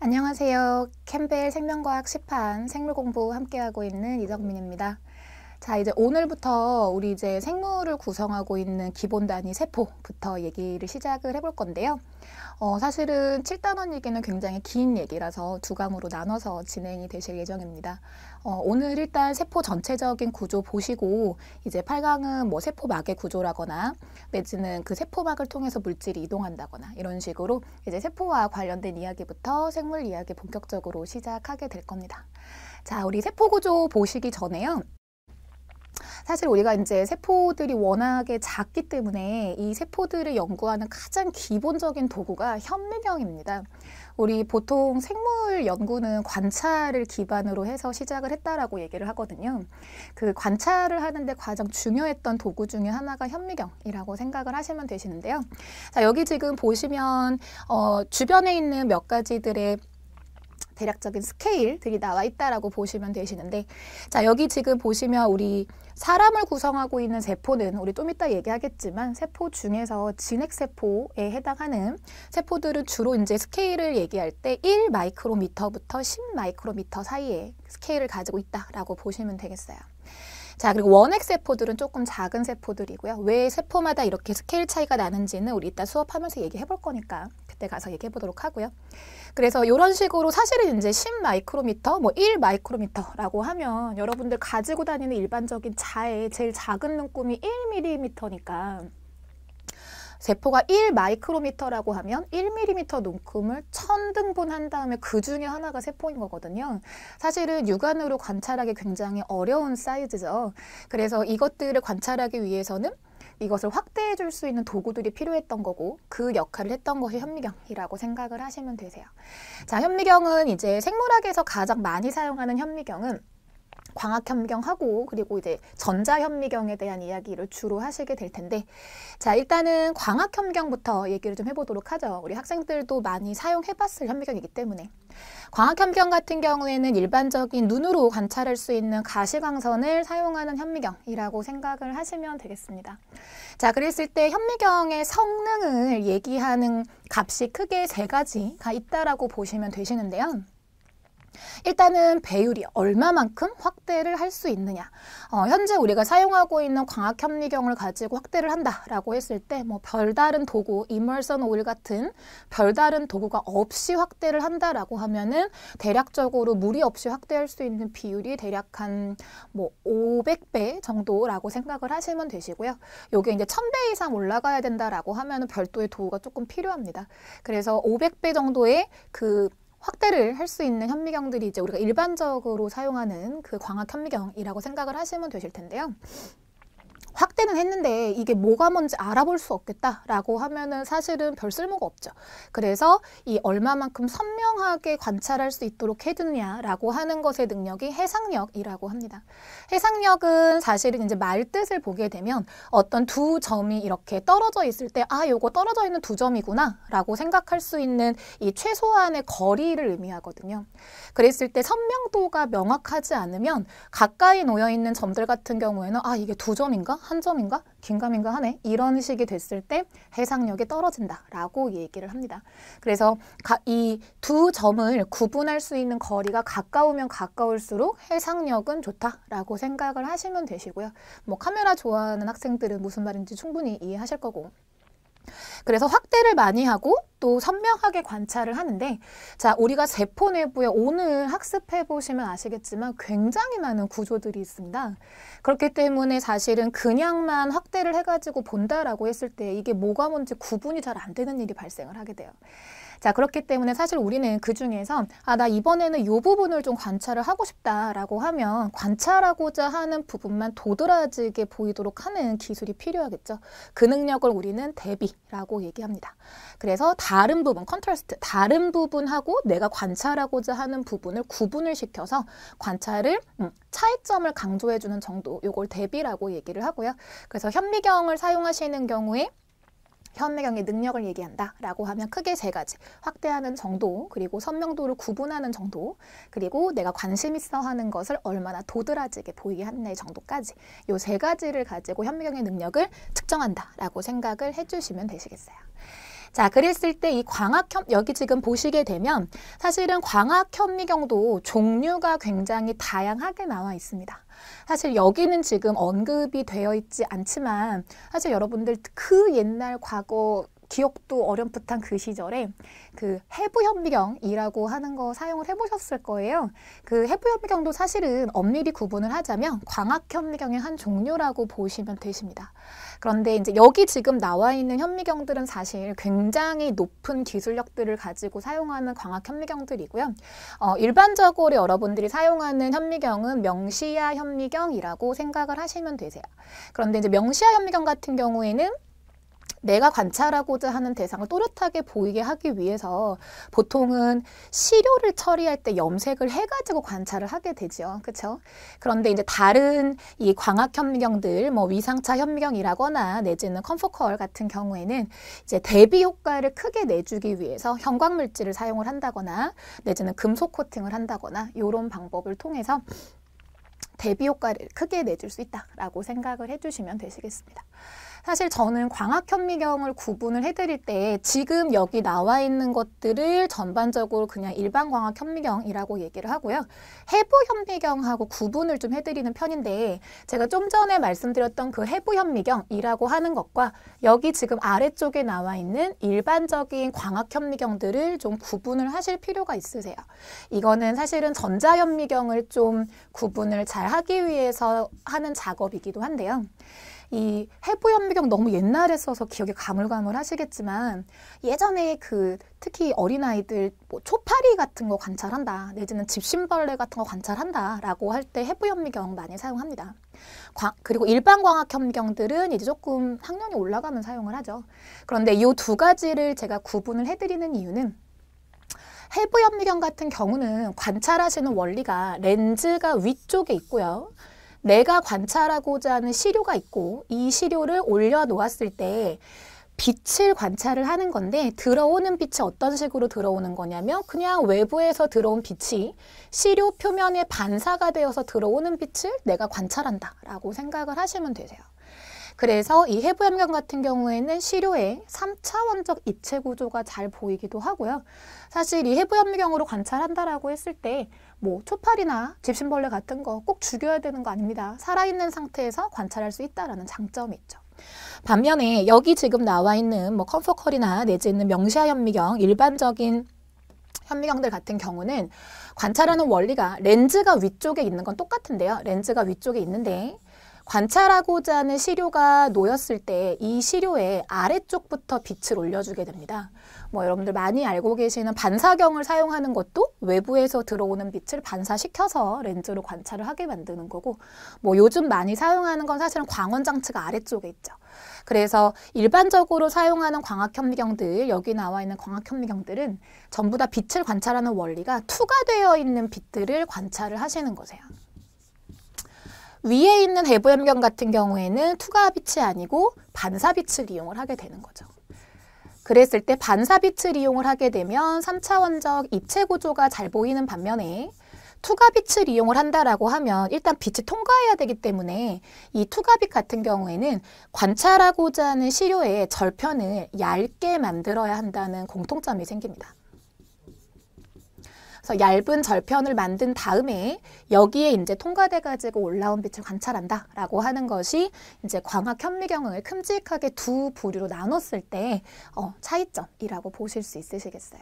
안녕하세요. 캠벨 생명과학 시판 생물공부 함께하고 있는 이정민입니다. 자, 이제 오늘부터 우리 이제 생물을 구성하고 있는 기본 단위 세포부터 얘기를 시작을 해볼 건데요. 사실은 7단원 얘기는 굉장히 긴 얘기라서 두 강으로 나눠서 진행이 되실 예정입니다. 오늘 일단 세포 전체적인 구조 보시고 이제 8강은 뭐 세포막의 구조라거나 내지는 그 세포막을 통해서 물질이 이동한다거나 이런 식으로 이제 세포와 관련된 이야기부터 생물 이야기 본격적으로 시작하게 될 겁니다. 자, 우리 세포 구조 보시기 전에요. 사실 우리가 이제 세포들이 워낙에 작기 때문에 이 세포들을 연구하는 가장 기본적인 도구가 현미경입니다. 우리 보통 생물 연구는 관찰을 기반으로 해서 시작을 했다라고 얘기를 하거든요. 그 관찰을 하는데 가장 중요했던 도구 중에 하나가 현미경이라고 생각을 하시면 되시는데요. 자, 여기 지금 보시면 주변에 있는 몇 가지들의 대략적인 스케일들이 나와 있다라고 보시면 되시는데, 자, 여기 지금 보시면 우리 사람을 구성하고 있는 세포는 우리 좀 이따 얘기하겠지만 세포 중에서 진핵세포에 해당하는 세포들은 주로 이제 스케일을 얘기할 때 1 마이크로미터부터 10 마이크로미터 사이에 스케일을 가지고 있다라고 보시면 되겠어요. 자, 그리고 원핵 세포들은 조금 작은 세포들이고요. 왜 세포마다 이렇게 스케일 차이가 나는지는 우리 이따 수업하면서 얘기해 볼 거니까 그때 가서 얘기해 보도록 하고요. 그래서 이런 식으로 사실은 이제 10 마이크로미터, 뭐 1 마이크로미터라고 하면 여러분들 가지고 다니는 일반적인 자의 제일 작은 눈금이 1mm니까 세포가 1 마이크로미터라고 하면 1mm 눈금을 1000등분 한 다음에 그 중에 하나가 세포인 거거든요. 사실은 육안으로 관찰하기 굉장히 어려운 사이즈죠. 그래서 이것들을 관찰하기 위해서는 이것을 확대해 줄 수 있는 도구들이 필요했던 거고 그 역할을 했던 것이 현미경이라고 생각을 하시면 되세요. 자, 현미경은 이제 생물학에서 가장 많이 사용하는 현미경은 광학현미경하고 그리고 이제 전자현미경에 대한 이야기를 주로 하시게 될 텐데, 자, 일단은 광학현미경부터 얘기를 좀 해보도록 하죠. 우리 학생들도 많이 사용해봤을 현미경이기 때문에. 광학현미경 같은 경우에는 일반적인 눈으로 관찰할 수 있는 가시광선을 사용하는 현미경이라고 생각을 하시면 되겠습니다. 자, 그랬을 때 현미경의 성능을 얘기하는 값이 크게 세 가지가 있다라고 보시면 되시는데요. 일단은 배율이 얼마만큼 확대를 할 수 있느냐. 현재 우리가 사용하고 있는 광학현미경을 가지고 확대를 한다라고 했을 때 뭐 별다른 도구, 이머선 오일 같은 별다른 도구가 없이 확대를 한다라고 하면은 대략적으로 무리 없이 확대할 수 있는 비율이 대략 한 뭐 500배 정도라고 생각을 하시면 되시고요. 요게 이제 1000배 이상 올라가야 된다라고 하면은 별도의 도구가 조금 필요합니다. 그래서 500배 정도의 그 확대를 할 수 있는 현미경들이 이제 우리가 일반적으로 사용하는 그 광학 현미경이라고 생각을 하시면 되실 텐데요. 확대는 했는데 이게 뭐가 뭔지 알아볼 수 없겠다라고 하면은 사실은 별 쓸모가 없죠. 그래서 이 얼마만큼 선명하게 관찰할 수 있도록 해두냐라고 하는 것의 능력이 해상력이라고 합니다. 해상력은 사실은 이제 말뜻을 보게 되면 어떤 두 점이 이렇게 떨어져 있을 때 아, 요거 떨어져 있는 두 점이구나 라고 생각할 수 있는 이 최소한의 거리를 의미하거든요. 그랬을 때 선명도가 명확하지 않으면 가까이 놓여 있는 점들 같은 경우에는 아, 이게 두 점인가? 한 점인가? 긴가민가 하네? 이런 식이 됐을 때 해상력이 떨어진다라고 얘기를 합니다. 그래서 이 두 점을 구분할 수 있는 거리가 가까우면 가까울수록 해상력은 좋다라고 생각을 하시면 되시고요. 뭐 카메라 좋아하는 학생들은 무슨 말인지 충분히 이해하실 거고. 그래서 확대를 많이 하고 또 선명하게 관찰을 하는데, 자, 우리가 세포 내부에 오늘 학습해 보시면 아시겠지만 굉장히 많은 구조들이 있습니다. 그렇기 때문에 사실은 그냥만 확대를 해가지고 본다라고 했을 때 이게 뭐가 뭔지 구분이 잘 안 되는 일이 발생을 하게 돼요. 자, 그렇기 때문에 사실 우리는 그 중에서 아, 나 이번에는 이 부분을 좀 관찰을 하고 싶다라고 하면 관찰하고자 하는 부분만 도드라지게 보이도록 하는 기술이 필요하겠죠. 그 능력을 우리는 대비라고 얘기합니다. 그래서 다른 부분, 컨트라스트, 다른 부분하고 내가 관찰하고자 하는 부분을 구분을 시켜서 관찰을 차이점을 강조해주는 정도, 요걸 대비라고 얘기를 하고요. 그래서 현미경을 사용하시는 경우에 현미경의 능력을 얘기한다라고 하면 크게 세 가지. 확대하는 정도, 그리고 선명도를 구분하는 정도, 그리고 내가 관심 있어 하는 것을 얼마나 도드라지게 보이게 하는 정도까지 요 세 가지를 가지고 현미경의 능력을 측정한다라고 생각을 해주시면 되시겠어요. 자, 그랬을 때 이 여기 지금 보시게 되면 사실은 광학현미경도 종류가 굉장히 다양하게 나와 있습니다. 사실 여기는 지금 언급이 되어 있지 않지만 사실 여러분들 그 옛날 과거 기억도 어렴풋한 그 시절에 그 해부현미경이라고 하는 거 사용을 해보셨을 거예요. 그 해부현미경도 사실은 엄밀히 구분을 하자면 광학현미경의 한 종류라고 보시면 되십니다. 그런데 이제 여기 지금 나와 있는 현미경들은 사실 굉장히 높은 기술력들을 가지고 사용하는 광학현미경들이고요. 일반적으로 여러분들이 사용하는 현미경은 명시야 현미경이라고 생각을 하시면 되세요. 그런데 이제 명시야 현미경 같은 경우에는 내가 관찰하고자 하는 대상을 또렷하게 보이게 하기 위해서 보통은 시료를 처리할 때 염색을 해가지고 관찰을 하게 되죠. 그렇죠? 그런데 이제 다른 이 광학현미경들, 뭐 위상차 현미경이라거나 내지는 컨포컬 같은 경우에는 이제 대비 효과를 크게 내주기 위해서 형광물질을 사용을 한다거나 내지는 금속 코팅을 한다거나 이런 방법을 통해서 대비 효과를 크게 내줄 수 있다라고 생각을 해주시면 되시겠습니다. 사실 저는 광학현미경을 구분을 해드릴 때 지금 여기 나와 있는 것들을 전반적으로 그냥 일반 광학현미경이라고 얘기를 하고요. 해부현미경하고 구분을 좀 해드리는 편인데 제가 좀 전에 말씀드렸던 그 해부현미경이라고 하는 것과 여기 지금 아래쪽에 나와 있는 일반적인 광학현미경들을 좀 구분을 하실 필요가 있으세요. 이거는 사실은 전자현미경을 좀 구분을 잘 하기 위해서 하는 작업이기도 한데요. 이 해부현미경 너무 옛날에 써서 기억이 가물가물하시겠지만 예전에 그 특히 어린아이들 뭐 초파리 같은 거 관찰한다 내지는 집신벌레 같은 거 관찰한다 라고 할 때 해부현미경 많이 사용합니다. 그리고 일반 광학현미경들은 이제 조금 학년이 올라가면 사용을 하죠. 그런데 이 두 가지를 제가 구분을 해드리는 이유는 해부현미경 같은 경우는 관찰하시는 원리가 렌즈가 위쪽에 있고요. 내가 관찰하고자 하는 시료가 있고 이 시료를 올려놓았을 때 빛을 관찰을 하는 건데 들어오는 빛이 어떤 식으로 들어오는 거냐면 그냥 외부에서 들어온 빛이 시료 표면에 반사가 되어서 들어오는 빛을 내가 관찰한다 라고 생각을 하시면 되세요. 그래서 이 해부현미경 같은 경우에는 시료의 3차원적 입체 구조가 잘 보이기도 하고요. 사실 이 해부현미경으로 관찰한다라고 했을 때 뭐 초파리나 집신벌레 같은 거 꼭 죽여야 되는 거 아닙니다. 살아있는 상태에서 관찰할 수 있다는 장점이 있죠. 반면에 여기 지금 나와 있는 뭐 컨포컬이나 내지는 명시야 현미경, 일반적인 현미경들 같은 경우는 관찰하는 원리가 렌즈가 위쪽에 있는 건 똑같은데요. 렌즈가 위쪽에 있는데 관찰하고자 하는 시료가 놓였을 때 이 시료의 아래쪽부터 빛을 올려주게 됩니다. 뭐 여러분들 많이 알고 계시는 반사경을 사용하는 것도 외부에서 들어오는 빛을 반사시켜서 렌즈로 관찰을 하게 만드는 거고 뭐 요즘 많이 사용하는 건 사실은 광원장치가 아래쪽에 있죠. 그래서 일반적으로 사용하는 광학현미경들, 여기 나와 있는 광학현미경들은 전부 다 빛을 관찰하는 원리가 투과되어 있는 빛들을 관찰을 하시는 거세요. 위에 있는 해부현미경 같은 경우에는 투과빛이 아니고 반사빛을 이용을 하게 되는 거죠. 그랬을 때 반사빛을 이용을 하게 되면 3차원적 입체 구조가 잘 보이는 반면에 투과빛을 이용을 한다라고 하면 일단 빛이 통과해야 되기 때문에 이 투과빛 같은 경우에는 관찰하고자 하는 시료의 절편을 얇게 만들어야 한다는 공통점이 생깁니다. 그래서 얇은 절편을 만든 다음에 여기에 이제 통과돼 가지고 올라온 빛을 관찰한다라고 하는 것이 이제 광학현미경을 큼직하게 두 부류로 나눴을 때 차이점이라고 보실 수 있으시겠어요.